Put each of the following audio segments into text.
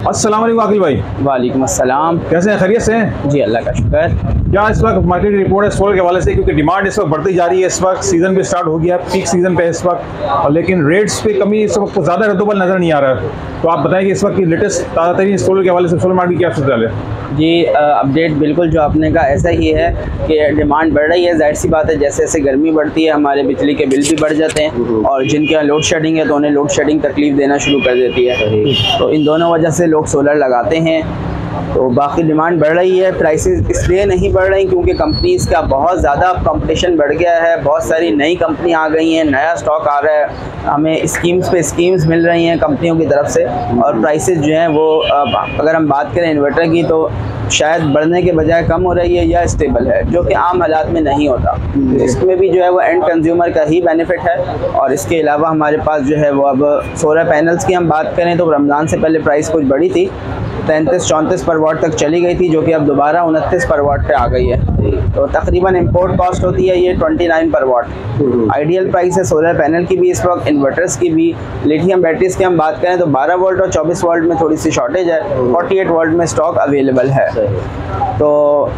अस्सलाम वालेकुम आकिल भाई। वालेकुम अस्सलाम। कैसे हैं, खैरियत से हैं? जी अल्लाह का शुक्र। क्या इस वक्त मार्केट की रिपोर्ट है सोलर के हवाले से, क्योंकि डिमांड इस वक्त बढ़ती जा रही है, इस वक्त सीज़न भी स्टार्ट हो गया, पीक सीज़न पे है इस वक्त, और लेकिन रेट्स पे कमी इस वक्त ज़्यादा रद्दोबल नज़र नहीं आ रहा है। तो आप बताएं कि इस वक्त की लेटेस्ट ताज़ा तरीन सोलर के हवाले से सोलर मार्केट की क्या सूरत है? जी अपडेट बिल्कुल जो आपने कहा ऐसा ही है कि डिमांड बढ़ रही है। जाहिर सी बात है, जैसे जैसे गर्मी बढ़ती है हमारे बिजली के बिल भी बढ़ जाते हैं, और जिनके यहाँ लोड शेडिंग है तो उन्हें लोड शेडिंग तकलीफ देना शुरू कर देती है। तो इन दोनों वजह से लोग सोलर लगाते हैं। तो बाकी डिमांड बढ़ रही है। प्राइसेस इसलिए नहीं बढ़ रही क्योंकि कंपनीज़ का बहुत ज़्यादा कंपटीशन बढ़ गया है, बहुत सारी नई कंपनी आ गई हैं, नया स्टॉक आ रहा है, हमें स्कीम्स पे स्कीम्स मिल रही हैं कंपनियों की तरफ से, और प्राइसेस जो हैं वो अगर हम बात करें इन्वर्टर की तो शायद बढ़ने के बजाय कम हो रही है या स्टेबल है, जो कि आम हालात में नहीं होता। इसमें भी जो है वो एंड कंज्यूमर का ही बेनिफिट है। और इसके अलावा हमारे पास जो है वो अब सोलर पैनल्स की हम बात करें तो रमज़ान से पहले प्राइस कुछ बढ़ी थी, 33-34 पर वाट तक चली गई थी, जो कि अब दोबारा 29 पर वाट पे आ गई है। तो तकरीबन इंपोर्ट कॉस्ट होती है ये 29 पर वाट। आइडियल प्राइस है सोलर पैनल की भी इस वक्त, इन्वर्टर्स की भी। लिथियम बैटरीज की हम बात करें तो 12 वोल्ट और 24 वोल्ट में थोड़ी सी शॉर्टेज है, 48 वोल्ट में स्टॉक अवेलेबल है। तो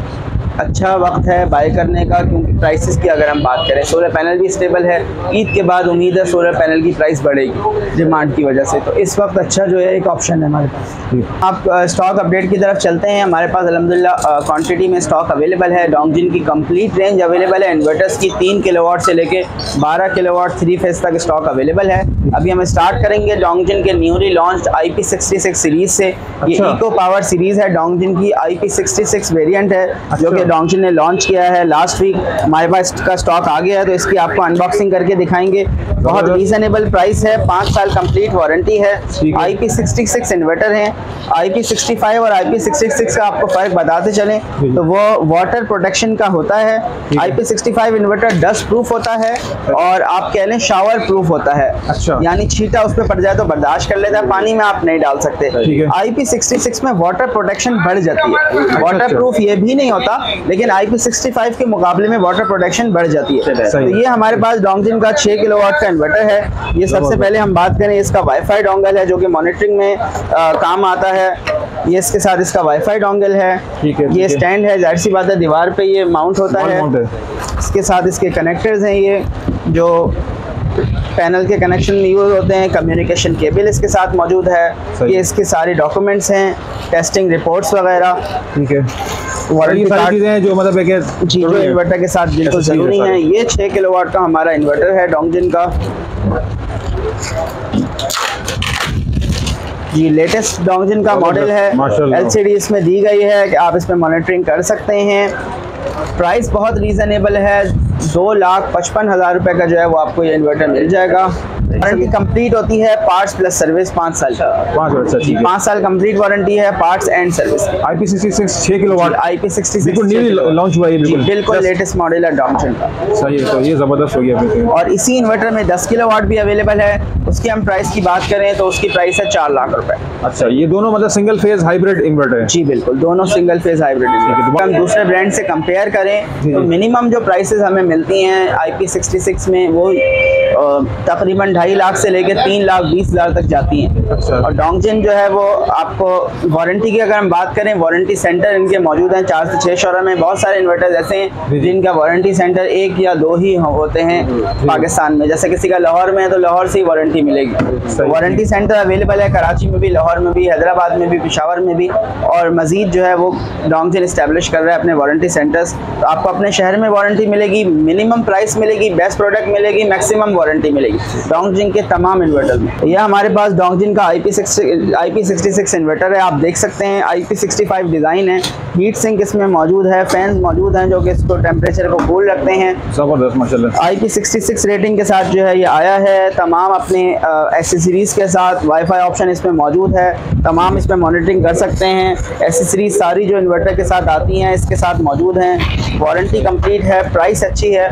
अच्छा वक्त है बाय करने का, क्योंकि प्राइसेस की अगर हम बात करें सोलर पैनल भी स्टेबल है। ईद के बाद उम्मीद है सोलर पैनल की प्राइस बढ़ेगी डिमांड की वजह से, तो इस वक्त अच्छा जो है एक ऑप्शन है हमारे पास। आप स्टॉक अपडेट की तरफ चलते हैं। हमारे पास अल्हम्दुलिल्लाह क्वांटिटी में स्टॉक अवेलेबल है। डोंगजिन की कंप्लीट रेंज अवेलेबल है। इन्वर्टर्स की 3 किलोवाट से लेके 12 किलोवाट 3 फेज तक स्टॉक अवेलेबल है। अभी हम स्टार्ट करेंगे डोंगजिन के न्यूली लॉन्च्ड IP66 सीरीज से। ये इको पावर सीरीज है, डोंगजिन की IP66 वेरिएंट है, जो कि डोंगजिन ने लॉन्च किया है लास्ट वीक। हमारे पास का स्टॉक आ गया है, तो इसकी आपको अनबॉक्सिंग करके दिखाएंगे। बहुत रीजनेबल प्राइस है, 5 साल कंप्लीट वारंटी है। IP66 इन्वर्टर है। IP65 और IP66 का आपको फर्क बताते चलें तो वो वाटर प्रोटेक्शन का होता है। IP65 इन्वर्टर डस्ट प्रूफ होता है, और आप कह लें शावर प्रूफ होता है। अच्छा। यानी छींटा उस पर पड़ जाए तो बर्दाश्त कर लेता है, पानी में आप नहीं डाल सकते। IP66 में वाटर प्रोटेक्शन बढ़ जाती है। वाटर प्रूफ ये भी नहीं होता, लेकिन IP65 के मुकाबले में वाटर प्रोटेक्शन बढ़ जाती है। तो ये हमारे पास डोंगजिन का 6 किलोवाट का इन्वर्टर है। ये सबसे पहले हम बात करें, इसका वाईफाई डोंगल है जो कि मॉनिटरिंग में काम आता है। ये इसके साथ इसका वाईफाई डोंगल है। ये स्टैंड है, जाहिर सी बात है दीवार पे ये माउंट होता है। इसके साथ इसके कनेक्टर्स हैं, ये जो पैनल के कनेक्शन में यूज होते हैं। कम्युनिकेशन केबल इसके साथ मौजूद है। ये इसके सारे डॉक्यूमेंट्स हैं, टेस्टिंग रिपोर्ट्स वगैरह। ठीक है, वारंटी कार्ड चीज़ें हैं जो मतलब है कि जी जो इन्वर्टर के साथ बिल्कुल ज़रूरी हैं। ये 6 किलोवाट का हमारा इन्वर्टर है डोंगजिन का। ये लेटेस्ट डोंगजिन का मॉडल है। LCD इसमें दी गई है कि आप इसमें मॉनिटरिंग कर सकते हैं। प्राइस बहुत रीज़नेबल है, 2,55,000 रुपये का जो है वो आपको ये इन्वर्टर मिल जाएगा। वारंटी कंप्लीट होती है, पार्ट्स प्लस सर्विस 5 साल का। 5 साल कंप्लीट वारंटी है, parts and service. IP66 6 kilowatt IP66 launch हुआ है, बिल्कुल लेटेस्ट मॉडल है डोंगजिन का। सही है, तो ये ज़बरदस्त हो गया। और इसी इन्वर्टर में 10 किलोवाट भी अवेलेबल है। उसकी हम प्राइस की बात करें तो उसकी प्राइस है 4 लाख रुपए। अच्छा, ये दोनों मतलब सिंगल फेज हाइब्रिड इन्वर्टर है? जी बिल्कुल, दोनों सिंगल फेज हाइब्रिड इन्वर्टर। हम दूसरे ब्रांड से कंपेयर करें तो मिनिमम जो प्राइसेस हमें मिलती हैं IP66 में वो तकरीबन 2.5 लाख से लेकर 3,20,000 तक जाती हैं। अच्छा। और डोंगजिन जो है वो आपको वारंटी की अगर हम बात करें, वारंटी सेंटर इनके मौजूद हैं 4 से 6 शोरूम में। बहुत सारे इन्वर्टर ऐसे हैं जिनका वारंटी सेंटर 1 या 2 ही होते हैं पाकिस्तान में। जैसे किसी का लाहौर में है तो लाहौर से ही वारंटी मिलेगी। वारंटी सेंटर अवेलेबल है कराची में भी, लाहौर में भी, हैदराबाद में भी, पेशावर में भी, और मजीद जो है वो डोंगजिन इस्टेब्लिश कर रहा है अपने वारंटी सेंटर्स। तो आपको अपने शहर में वारंटी मिलेगी, मिनिमम प्राइस मिलेगी, बेस्ट प्रोडक्ट मिलेगी, मैक्सिमम वारंटी मिलेगी डोंगजिन के तमाम इन्वर्टर में। यह हमारे पास डोंगजिन का IP66 इन्वर्टर है। आप देख सकते हैं IP65 डिज़ाइन है। हीट सिंक इसमें मौजूद है, फैन मौजूद हैं जो कि इसको टेम्परेचर को कूल रखते हैं। ज़बरदस्त माशाल्लाह। IP66 रेटिंग के साथ जो है ये आया है। तमाम अपने एक्सेसरीज के साथ वाईफाई ऑप्शन इसमें मौजूद है। तमाम इसमें मॉनिटरिंग कर सकते हैं। एक्सेसरीज सारी जो इन्वर्टर के साथ आती हैं इसके साथ मौजूद हैं। वारंटी कंप्लीट है, प्राइस अच्छी है,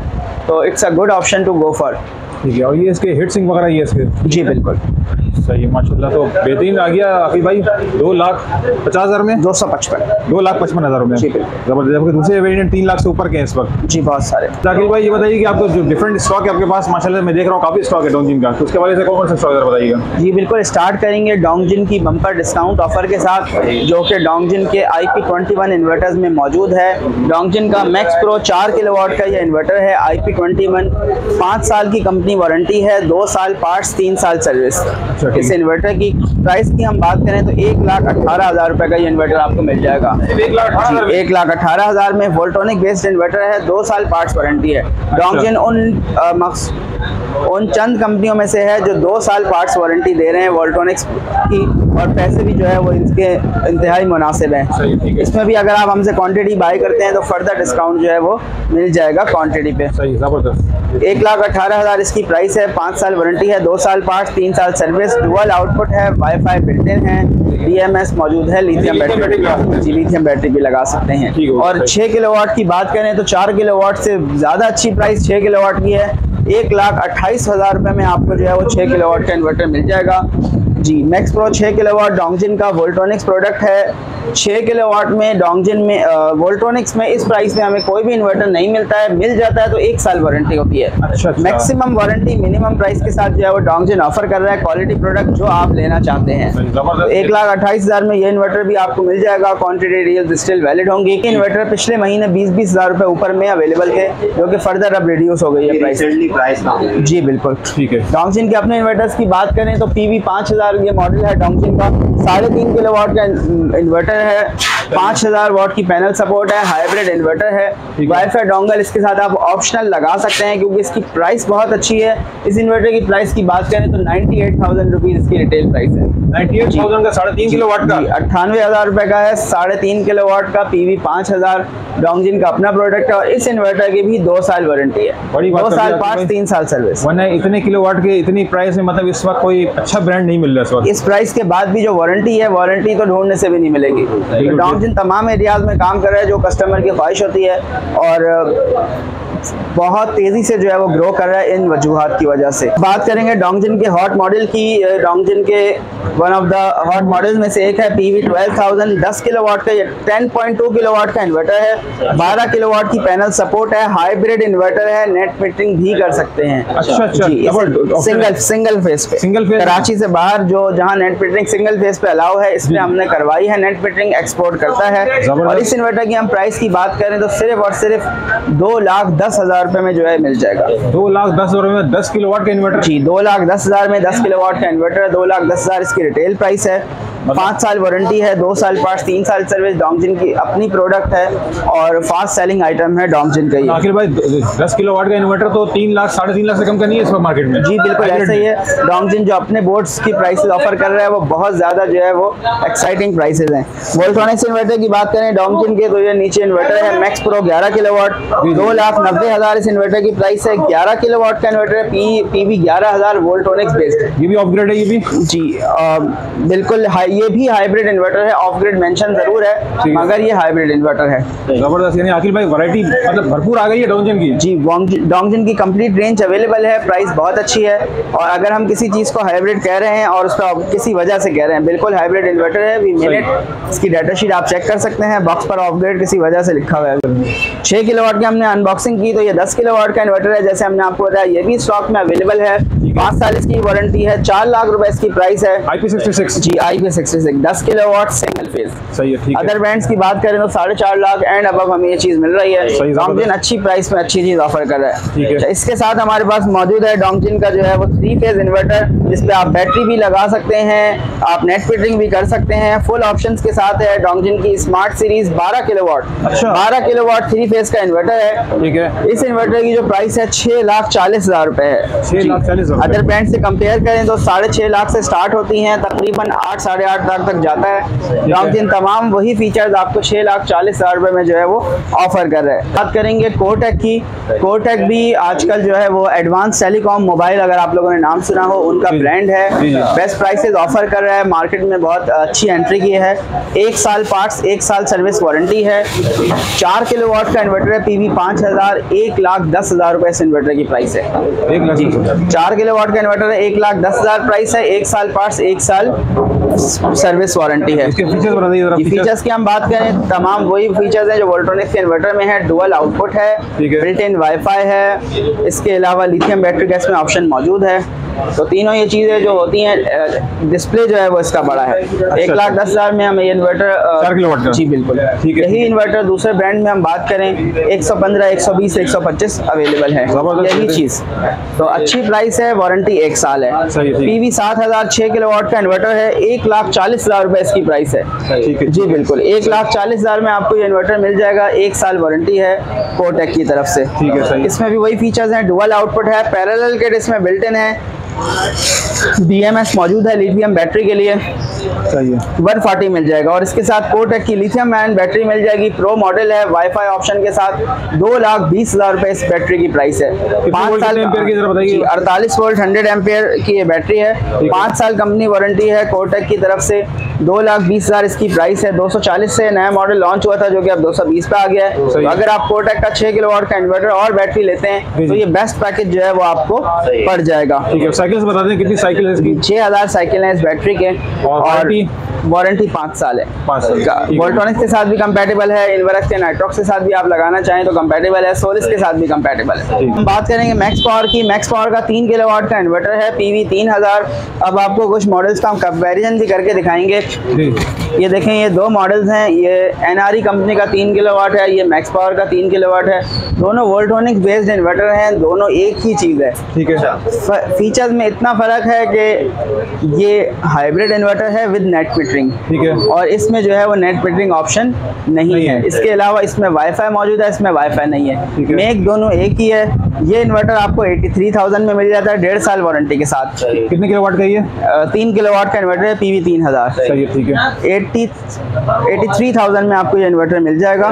तो it's a good option to go for. ठीक है, और ये इसके हीट सिंक वगैरह ये इसके? जी बिल्कुल। सही, माशाल्लाह। तो बेहतरीन आ गया आकिल भाई, 2,50,000 में 255। 2,55,000 में जबकि दूसरे वेरिएंट 3 लाख से ऊपर के हैं इस वक्त। जी बहुत सारे। आकिल भाई ये बताइए कि आपको जो डिफरेंट स्टॉक है आपके पास, माशाल्लाह मैं देख रहा हूँ काफी स्टॉक है डोंगजिन का, तो उसके वाले से कौन सा स्टॉक है बताइएगा। जी बिल्कुल, स्टार्ट करेंगे डोंगजिन की बम्पर डिस्काउंट ऑफर के साथ, जो कि डोंगजिन के IP21 इन्वर्टर्स में मौजूद है। डोंगजिन का मैक्स प्रो 4 किलोवाट का ये इन्वर्टर है, IP21, 5 साल की कंपनी वारंटी है, 2 साल पार्ट्स, 3 साल सर्विस। इस इन्वर्टर की प्राइस की हम बात करें तो 1,18,000 रुपए का ये इन्वर्टर आपको मिल जाएगा। 1,18,000 में वोल्टोनिक बेस्ड इन्वर्टर है, 2 साल पार्ट्स वारंटी है। डोंगजिन उन चंद कंपनियों में से है जो 2 साल पार्ट्स वारंटी दे रहे हैं वोल्टोनिक्स की, और पैसे भी जो है वो इनके इंतहाई मुनासिब हैं। इसमें भी अगर आप हमसे क्वांटिटी बाय करते हैं तो फर्दर डिस्काउंट जो है वो मिल जाएगा क्वांटिटी पे। सही, ज़बरदस्त। 1,18,000 इसकी प्राइस है, 5 साल वारंटी है, 2 साल पार्ट्स, 3 साल सर्विस, डुअल आउटपुट है, वाईफाई बिल्ट इन है, BMS मौजूद है, लिथियम बैटरी भी लगा सकते हैं। और 6 किलोवाट की बात करें तो 4 किलोवाट से ज़्यादा अच्छी प्राइस 6 किलोवाट की है। 1,28,000 रुपये में आपको जो है वो 6 किलोवाट का इन्वर्टर मिल जाएगा। जी मैक्स प्रो 6 किलोवाट डोंगजिन का वोल्टोनिक्स प्रोडक्ट है। 6 किलोवाट में डोंगजिन में वोल्टोनिक्स में इस प्राइस में हमें कोई भी इन्वर्टर नहीं मिलता है, मिल जाता है तो 1 साल वारंटी होती है। अच्छा। मैक्सिमम वारंटी मिनिमम प्राइस के साथ जो है वो डोंगजिन ऑफर कर रहा है, क्वालिटी प्रोडक्ट जो आप लेना चाहते हैं। 1,28,000 में ये इन्वर्टर भी आपको मिल जाएगा, क्वांटिटी डील्स स्टिल वैलिड होंगी। इन्वर्टर पिछले महीने 20,000 रुपए ऊपर में अवेलेबल थे, जो कि फर्दर अब रिड्यूस हो गई है प्राइस। जी बिल्कुल, ठीक है। डोंगजिन के अपने इन्वर्टर्स की बात करें तो PV 5000 ये मॉडल है डोंगजिन का, 3.5 किलोवाट का इन्वर्टर है, 5000 वाट की पैनल सपोर्ट है, हाइब्रिड इन्वर्टर है, वाईफाई डोंगल इसके साथ आप ऑप्शनल लगा सकते हैं क्योंकि इसकी प्राइस बहुत अच्छी है। इस इन्वर्टर की प्राइस की बात करें तो 98,000 रुपीज इसकी रिटेल प्राइस है। 98,000 का 3.5 किलोवाट का 98,000 रुपए का है, 3.5 किलोवाट का PV 5000 डोंगजिन का अपना प्रोडक्ट है, और इस इन्वर्टर की भी 2 साल वारंटी है, 2 साल पार्ट्स, 3 साल सर्विस। वरना इतने किलोवाट के इतनी प्राइस में मतलब इस वक्त कोई अच्छा ब्रांड नहीं मिल रहा है इस प्राइस के बाद भी जो वारंटी है, वारंटी तो ढूंढने से भी नहीं मिलेगी। तो डोंगजिन तमाम एरियाज में काम कर रहा है जो कस्टमर की ख्वाहिश होती है, और बहुत तेजी से जो है वो ग्रो कर रहा है इन वजूहात की वजह से। बात करेंगे डोंगजिन के हॉट मॉडल की। डोंगजिन के one of the hot model में से एक है PV 12,000, 10 किलोवाट का, ये 10.2 किलोवाट का इन्वर्टर है, 12 किलोवाट की पैनल सपोर्ट है, हाइब्रिड इन्वर्टर है, नेट मीटरिंग भी कर सकते हैं। अच्छा। सिंगल फेस पे, कराची से बाहर जो जहां नेट मीटरिंग सिंगल फेस पे अलाउ है, इसमें हमने करवाई है, नेट मीटरिंग एक्सपोर्ट करता है। और इस इन्वर्टर की हम प्राइस की बात करें तो सिर्फ और सिर्फ 2,10,000 रुपए में जो है मिल जाएगा। 2,10,000 में 10 किलोवाट का इन्वर्टर। जी 2,10,000 में 10 किलोवाट का इन्वर्टर है, 2,10,000 इसकी रिटेल प्राइस है, 5 साल वारंटी है, 2 साल पार्ट्स, 3 साल सर्विस। डोंगजिन की अपनी प्रोडक्ट है और फास्ट सेलिंग आइटम है डोंगजिन का। आखिर भाई 10 किलोवाट का इन्वर्टर तो 3 लाख 3.5 लाख से कम का नहीं है इस मार्केट में। जी बिल्कुल ऐसा ही है। डोंगजिन जो अपने बोर्ड्स की प्राइसेस ऑफर कर रहा है वो बहुत ज्यादा जो है वो एक्साइटिंग प्राइसेस हैं। वोल्टोनिक्स इन्वर्टर की बात करें डोंगजिन के तो ये नीचे इन्वर्टर है मैक्स प्रो 11 किलोवाट, 2,90,000 इस इन्वर्टर की प्राइस है। 11 किलोवाट का इन्वर्टर है, PV 11,000 वोल्टोनिक्स बेस्ड। ये भी अपग्रेड है ये भी? जी बिल्कुल, ये भी हाइब्रिड इन्वर्टर है, ऑफ ग्रिड मेंशन जरूर है मगर ये हाइब्रिड इन्वर्टर है। जबरदस्त, यानी आखिर भाई वैरायटी मतलब भरपूर आ गई है डोंगजिन की। जी डोंगजिन की कंप्लीट रेंज अवेलेबल है, प्राइस बहुत अच्छी है। और अगर हम किसी चीज़ को हाइब्रिड कह रहे हैं और उसका किसी वजह से कह रहे हैं, बिल्कुल हाइब्रिड इन्वर्टर है। वी मिनट इसकी डाटा शीट आप चेक कर सकते हैं, बॉक्स पर ऑफ ग्रिड किसी वजह से लिखा हुआ है। 6 किलोवाट की हमने अनबॉक्सिंग की तो ये 10 किलोवाट का इन्वर्टर है, जैसे हमने आपको बताया ये भी स्टॉक में अवेलेबल है, 5 साल इसकी वारंटी है, 4 लाख रुपए इसकी प्राइस है। IP66। जी IP66 10 किलोवाट सिंगल फेज। सही है, ठीक है। अदर ब्रांड्स की बात करें तो 4.5 लाख एंड अब हमें ये चीज मिल रही है। डोंगजिन अच्छी प्राइस में अच्छी चीज ऑफर कर रहा है। ठीक है। इसके साथ हमारे पास मौजूद है डोंगजिन का जो है वो 3 फेज इन्वर्टर, जिसपे आप बैटरी भी लगा सकते हैं, आप नेट मीटरिंग भी कर सकते हैं, फुल ऑप्शंस के साथ है। डोंगजिन की smart series 12 kilowatt, 12 kilowatt 3 phase का इन्वर्टर है। ठीक है। इस इन्वर्टर की जो प्राइस है 6,40,000 रुपए है। 6,40,000। अदर ब्रांड से कंपेयर करें तो 6.5 लाख से स्टार्ट होती हैं, तकरीबन 8 साढ़े 6,60 लाख तक जाता है। डॉन्गजिन तमाम वही फीचर्स आपको 6,40,000 रुपए में जो है वो ऑफर कर रहे हैं। बात करेंगे कोटेक की। कोटेक भी आजकल जो है वो एडवांस टेलीकॉम मोबाइल, अगर आप लोगों ने नाम सुना हो, उनका ब्रांड है। बेस्ट प्राइसेस ऑफर कर रहा है, मार्केट में बहुत अच्छी एंट्री की है। 1 साल पार्ट्स, 1 साल सर्विस वारंटी है। 4 किलोवाट का इन्वर्टर है, PV 5000, 1,10,000 रुपए इस इन्वर्टर की प्राइस है। 4 किलोवाट का इन्वर्टर है, 1,10,000 प्राइस है। 1 साल पार्ट्स, 1 साल सर्विस वारंटी है। इसके फीचर्स बता दीजिए। फीचर्स की हम बात करें, तमाम वही फीचर्स हैं जो वोल्ट्रॉनिक्स के इन्वर्टर में है। डुअल आउटपुट है, बिल्ट इन वाईफाई है, इसके अलावा लिथियम बैटरी का इसमें ऑप्शन मौजूद है। तो तीनों ये चीज़ें जो होती हैं, डिस्प्ले जो है वो इसका बड़ा है। 1,10,000 में हमें ये इन्वर्टर 4 किलोवाट का, जी बिल्कुल ठीक है। यही इन्वर्टर दूसरे ब्रांड में हम बात करें 115, 120, 125 अवेलेबल है, यही चीज़। तो अच्छी प्राइस है, वारंटी 1 साल है। PV 7000, 6 किलोवाट का इन्वर्टर है, 1,40,000 रुपए इसकी प्राइस है। जी बिल्कुल, 1,40,000 में आपको ये इन्वर्टर मिल जाएगा। 1 साल वारंटी है कोटेक की तरफ से। ठीक है, सही। इसमें भी वही फीचर्स हैं, डुअल आउटपुट है, पैरेलल किट इसमें बिल्ट इन है, BMS मौजूद है लिथियम बैटरी के लिए, सही है। 140 मिल जाएगा। और इसके साथ कोटेक की लिथियम आयन बैटरी मिल जाएगी, प्रो मॉडल है, वाईफाई ऑप्शन के साथ। 2,20,000 रुपए इस बैटरी की प्राइस है। 5 साल एम्पेयर की जरा बताइए। 48 वोल्ट 100 एम्पेयर की ये बैटरी है। 5 साल कंपनी वारंटी है कोटेक की तरफ से। 2,20,000 इसकी प्राइस है। 240 से नया मॉडल लॉन्च हुआ था जो कि अब 220 पे आ गया है। तो अगर आप कोटेक का 6 किलोवाट का इन्वर्टर और बैटरी लेते हैं तो ये बेस्ट पैकेज जो है वो आपको पड़ जाएगा। ठीक है, साइकिल बता दें कितनी साइकिल है इसकी? 6,000 साइकिल है इस बैटरी के, और वारंटी 5 साल है। 5 साल वोल्ट्रॉनिक्स के साथ भी कंपैटिबल है, इन्वर्क्स के नाइट्रॉक्स के साथ भी आप लगाना चाहें तो कंपैटिबल है, सोलिस के साथ भी कंपैटिबल है। हम बात करेंगे मैक्स पावर की। मैक्स पावर का 3 किलोवाट का इन्वर्टर है, PV 3000। अब आपको कुछ मॉडल्स का हम कंपैरिजन भी करके दिखाएंगे। ये देखें, ये 2 मॉडल्स हैं। ये NRE कंपनी का 3 किलोवाट है, ये मैक्स पावर का 3 किलोवाट है। दोनों वोल्ट्रॉनिक्स बेस्ड इन्वर्टर हैं, दोनों एक ही चीज़ है। ठीक है। फीचर्स में इतना फ़र्क है कि ये हाइब्रिड इन्वर्टर है विद नेट मीटरिंग, ठीक है, और इसमें जो है वो नेट मीटरिंग ऑप्शन नहीं है। इसके अलावा इसमें वाईफाई मौजूद है, इसमें वाईफाई नहीं है। मेक दोनों एक ही है। ये इन्वर्टर आपको 83,000 में मिल जाता है, 1.5 साल वारंटी के साथ। कितने किलोवाट का ये? 3 किलोवाट का इन्वर्टर है, PV 3000। सही है, ठीक है। 83,000 में आपको ये इन्वर्टर मिल जाएगा।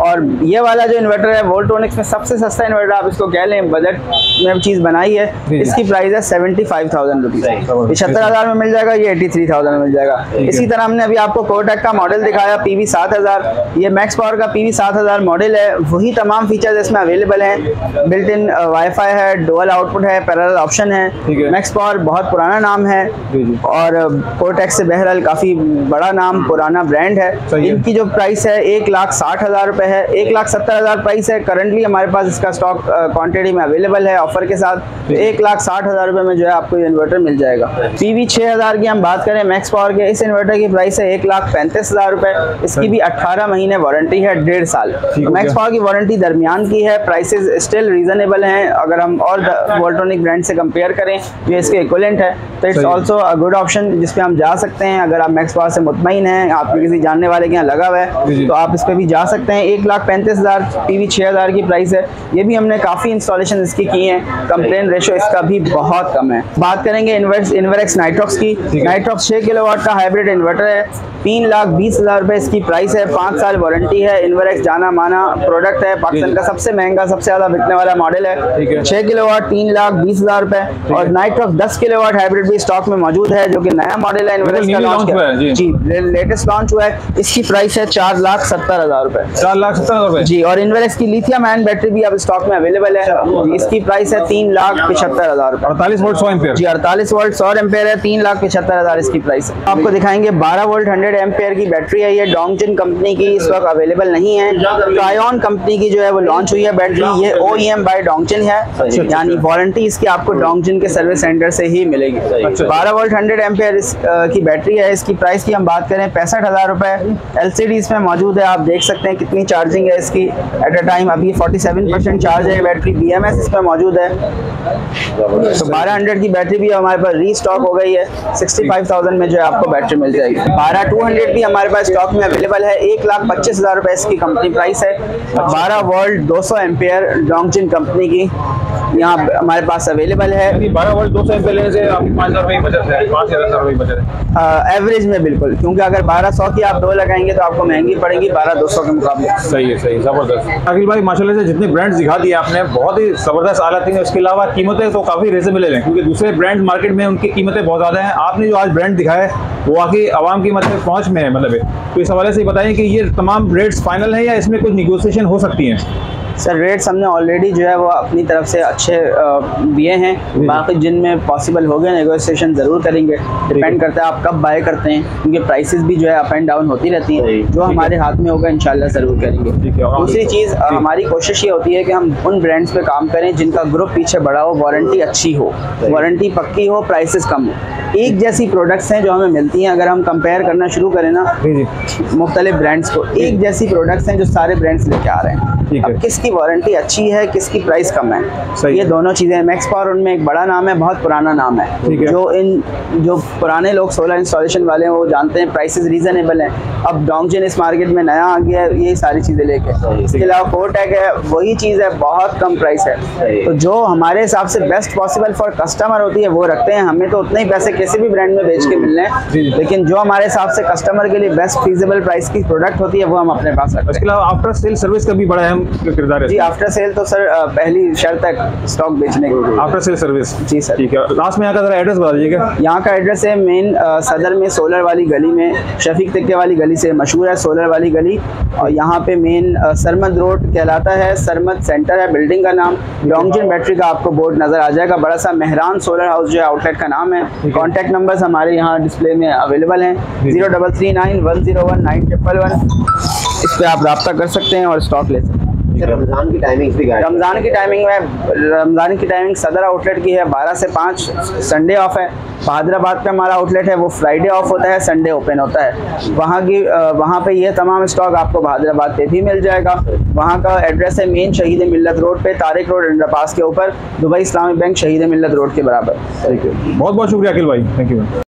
और ये वाला जो इन्वर्टर है वोल्ट्रॉनिक्स में सबसे सस्ता इन्वर्टर आप इसको कह लें, बजट में चीज़ बनाई है। इसकी प्राइस है 75,000 रुपीज़। 75,000 में मिल जाएगा, ये 83,000 में मिल जाएगा। इसी तरह हमने अभी आपको कोटेक का मॉडल दिखाया, PV 7000। ये मैक्स पावर का PV 7000 मॉडल है। वही तमाम फीचर्स इसमें अवेलेबल हैं। बिल्ट इन वाईफाई है, डुअल आउटपुट है, पैरेलल ऑप्शन है। मैक्स पावर बहुत पुराना नाम है और कोटेक से बहरहाल काफ़ी बड़ा नाम, पुराना ब्रांड है। इनकी जो प्राइस है 1,60,000 रुपए है, 1,70,000 प्राइस है। करंटली हमारे पास इसका स्टॉक क्वांटिटी में अवेलेबल है ऑफर के साथ। 1,60,000 रुपए में जो है आपको ये इन्वर्टर मिल जाएगा। PV 6000 की हम बात करें मैक्स पावर के, इस इन्वर्टर की प्राइस है 1,35,000 रुपए। इसकी भी 18 महीने वारंटी है, 1.5 साल। मैक्स पावर की वारंटी दरमियान की है, प्राइसेस स्टिल रीजनेबल हैं। अगर हम और वोल्ट्रॉनिक ब्रांड से कंपेयर करें ये इसके इक्विवेलेंट है, तो it's also a good option जिसपे हम जा सकते हैं। अगर आप मैक्स पावर से मुतमईन हैं, आपके किसी जानने वाले के यहाँ लगा हुआ है, तो आप इस पे भी जा सकते हैं। 1,35,000 PV 6000 की प्राइस है। ये भी हमने काफ़ी इंस्टॉलेशन इसकी की हैं, कंप्लेन रेशो इसका भी बहुत कम है। बात करेंगे इन्वर्क्स नाइट्रॉक्स की। नाइट्रॉक्स 6 किलोवाट का हाइब्रिड इन्वर्टर है, 3,20,000 रुपए इसकी प्राइस है। 5 साल वारंटी है। इन्वर्क्स जाना माना प्रोडक्ट है, पाकिस्तान का सबसे महंगा, सबसे ज़्यादा बिकने वाला मॉडल है। 6 किलोवाट 3,20,000 रुपए। और नाइट्रॉक्स 10 किलोवाट हाइब्रिड भी स्टॉक में मौजूद है, जो कि नया मॉडल है, इन्वर्क्स का लॉन्च हुआ है जी, लेटेस्ट लॉन्च हुआ है। इसकी प्राइस है 4,70,000 रुपए। 4,70,000 रुपए जी। और इन्वर्क्स की लिथियम आयन बैटरी भी अब स्टॉक में अवेलेबल है। इसकी प्राइस है 3,75,000 रुपए। 48 वोल्ट 100 एम्पेयर जी, 48 वोल्ट 100 एम्पेयर है, 3,75,000 इसकी प्राइस है। आपको दिखाएंगे 12 वोल्ट 100 एम्पेयर की बैटरी है। ये डोंगजिन कंपनी की इस वक्त अवेलेबल नहीं है। ट्रायन कंपनी की जो है वो लॉन्च हुई है बैटरी। ये OEM बाय डोंगजिन है, यानी वारंटी इसकी आपको डोंगजिन के सर्विस सेंटर से ही मिलेगी। 12 वोल्ट 100 एम्पेयर की बैटरी है। इसकी प्राइस की हम बात करें 65,000 रुपए। LCD इसमें मौजूद है, आप देख सकते हैं कितनी चार्जिंग है इसकी एट अ टाइम। अभी 47% चार्ज है बैटरी। BMS इसमें मौजूद है। तो 1200 की बैटरी भी हमारे पास रीस्टॉक हो गई है। 65,000 में जो है आपको बैटरी कैपेसिटी मिल जाएगी। 12-200 भी हमारे पास स्टॉक में अवेलेबल है। 1,25,000 रुपए इसकी कंपनी प्राइस है। 12 वोल्ट 200 एम्पेयर डोंगजिन कंपनी की यहाँ हमारे पास अवेलेबल है। 12 वोल्ट 200 एम्पेयर लेने से आपकी 5,000 रुपये की बचत है, 5,000 रुपये की बचत है एवरेज में बिल्कुल, क्योंकि अगर 1200 की आप 2 लगाएंगे तो आपको महंगी पड़ेगी 12,200 के मुकाबले। सही है, सही, ज़बरदस्त। अखिल भाई माशाल्लाह से जितने ब्रांड्स दिखा दिए आपने बहुत ही ज़बरदस्त आलत हैं। उसके अलावा कीमतें तो काफ़ी रिजनेबल हैं, क्योंकि दूसरे ब्रांड मार्केट में उनकी कीमतें बहुत ज़्यादा हैं। आपने जो आज ब्रांड दिखाया है वो आके आवाम की मतलब पहुँच में है, मतलब है। तो इस हवाले से बताएं कि ये तमाम रेट्स फाइनल है या इसमें कुछ निगोशिएशन हो सकती हैं? सर रेट्स हमने ऑलरेडी जो है वो अपनी तरफ से अच्छे दिए हैं। बाकी जिनमें पॉसिबल हो गए नेगोशिएशन ज़रूर करेंगे। डिपेंड करता है आप कब बाय करते हैं, क्योंकि प्राइसेस भी जो है अप एंड डाउन होती रहती हैं। जो हमारे हाथ में होगा इंशाल्लाह ज़रूर करेंगे। दूसरी चीज़ हमारी कोशिश ये होती है कि हम उन ब्रांड्स पे काम करें जिनका ग्रुप पीछे बड़ा हो, वारंटी अच्छी हो, वारंटी पक्की हो, प्राइसेस कम हो। एक जैसी प्रोडक्ट्स हैं जो हमें मिलती हैं। अगर हम कंपेयर करना शुरू करें ना मुख्तलिफ ब्रांड्स को, एक जैसी प्रोडक्ट्स हैं जो सारे ब्रांड्स लेके आ रहे हैं। अब किसकी वारंटी अच्छी है, किसकी प्राइस कम है, ये दोनों चीज़ें। मैक्स पावर उनमें एक बड़ा नाम है, बहुत पुराना नाम है। जो पुराने लोग सोलर इंस्टॉलेशन वाले हैं वो जानते हैं प्राइसेस रीजनेबल हैं। अब डोंगजिन इस मार्केट में नया आ गया है, ये सारी चीज़ें लेके। इसके अलावा कोटेक है, वही चीज़ है, बहुत कम प्राइस है। तो जो हमारे हिसाब से बेस्ट पॉसिबल फॉर कस्टमर होती है वो रखते हैं। हमें तो उतने ही पैसे किसी भी ब्रांड में बेच के मिलने हैं, लेकिन जो हमारे हिसाब से कस्टमर के लिए बेस्ट फीजिबल प्राइस की प्रोडक्ट होती है वो हम अपने पास रखते हैं। इसके अलावा आफ्टर सेल सर्विस का भी बड़ा अहम किरदार है। जी आफ्टर सेल तो सर पहली शर्त है स्टॉक बेचने की, आफ्टर सेल सर्विस। जी सर। ठीक है, लास्ट में यहाँ का जरा एड्रेस बता दीजिएगा। यहाँ का एड्रेस है मेन सदर में सोलर वाली गली में, शफीक तिक्के वाली गली से मशहूर है सोलर वाली गली। और यहाँ पे मेन सरमद रोड कहलाता है, सरमद सेंटर है बिल्डिंग का नाम। डोंगजिन बैटरी का आपको बोर्ड नजर आ जाएगा, बड़ा सा मेहरान सोलर हाउस जो है आउटलेट का नाम है। कॉन्टैक्ट नंबर्स हमारे यहाँ डिस्प्ले में अवेलेबल हैं, 0339101911। इस पर आप रब्ता कर सकते हैं और स्टॉक ले सकते हैं। रमज़ान की टाइमिंग्स भी रमज़ान की टाइमिंग सदर आउटलेट की है 12 से 5, संडे ऑफ है। हैदराबाद पे हमारा आउटलेट है वो फ्राइडे ऑफ होता है, संडे ओपन होता है। वहाँ पे ये तमाम स्टॉक आपको हैदराबाद पे भी मिल जाएगा। वहाँ का एड्रेस है मेन शहीद मिल्लत रोड पे, तारिक रोड अंडरपास के ऊपर, दुबई इस्लामिक बैंक शहीद मिल्लत रोड के बराबर। बहुत बहुत शुक्रिया अखिल भाई, थैंक यू।